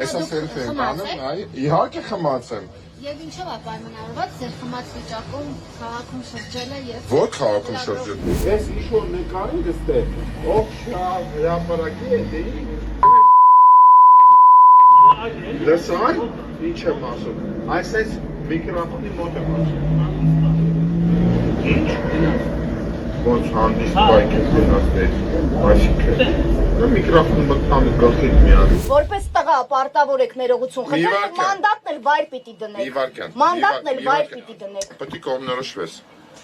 Այսա սելֆի եմ անում, այ իհարկե խմած եմ։ Եվ ինչով է պայմանավորված ձեր խմած վիճակում քաղաքում շրջելը եւ Ո՞ր քաղաքում շրջելը։ Ես ինչ-որ նկարի դստե, ով շավ հրապարակի է դեի։ Լսար, ինչ եմ ասում, այսպես միկրոֆոնի մոտ եմ ասում։ Ինչ։ Ոնց հանդիստ բայք եմ գնացել, այսինքն, միկրոֆոնը մտնում գլխից միան։ Որպես տղա պարտավոր եք ներողություն խնդրել, մանդատն էլ վայր պիտի դնեք։ Մանդատն էլ վայր պիտի դնեք։ Պետք է կողմնորոշվես։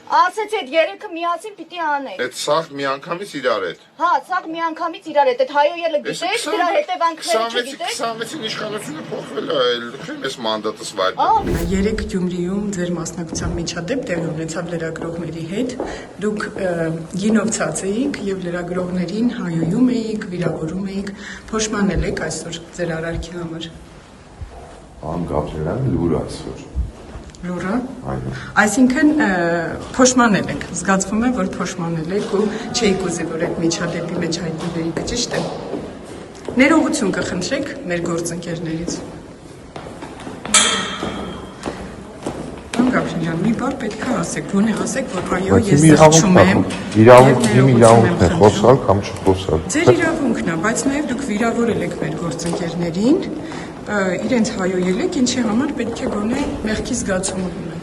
Ասեցի այդ երեքը միասին պիտի անեք։ Այդ սաղ միանգամից իրար հետ։ Հա, սաղ միանգամից իրար հետ, այդ հայոյելը գիտեք, դրա հետևանքները չգիտեք։ 26-ին իշխանությունը փոխվել է, այլ ես մանդատս վայր։ Երեք Գյումրիում ձեր մասնակցության միջադեպ տեղի ունեցավ լրագրողների հետ։ Դուք գինովցած էիք եւ լրագրողներին հայոյում էիք, վիրավորում էիք, փոշմանել եք այսօր ձեր արարքի համար։ Ան Գաբրիելյան լուր այսօր։ Լուրը։ Այսինքն փոշմանել եք, զգացվում է, որ փոշմանել եք ու չէիք ուզի, որ այդ միջադեպի մեջ հայտնվեիք, ճիշտ է։ Ներողություն կխնդրեք մեր գործընկերներից։ Գաբրիելյան, մի բառ պետք է ասեք, գոնե ասեք, որ այո, ես զղջում եմ։ Իրավունքն է խոսալ կամ չխոսալ։ Ձեր իրավունքն է, բայց նաև դուք վիրավորել եք մեր գործընկերներին, իրենց հայոյել եք, ինչի համար պետք է գոնե մեղքի զգացում ունենալ։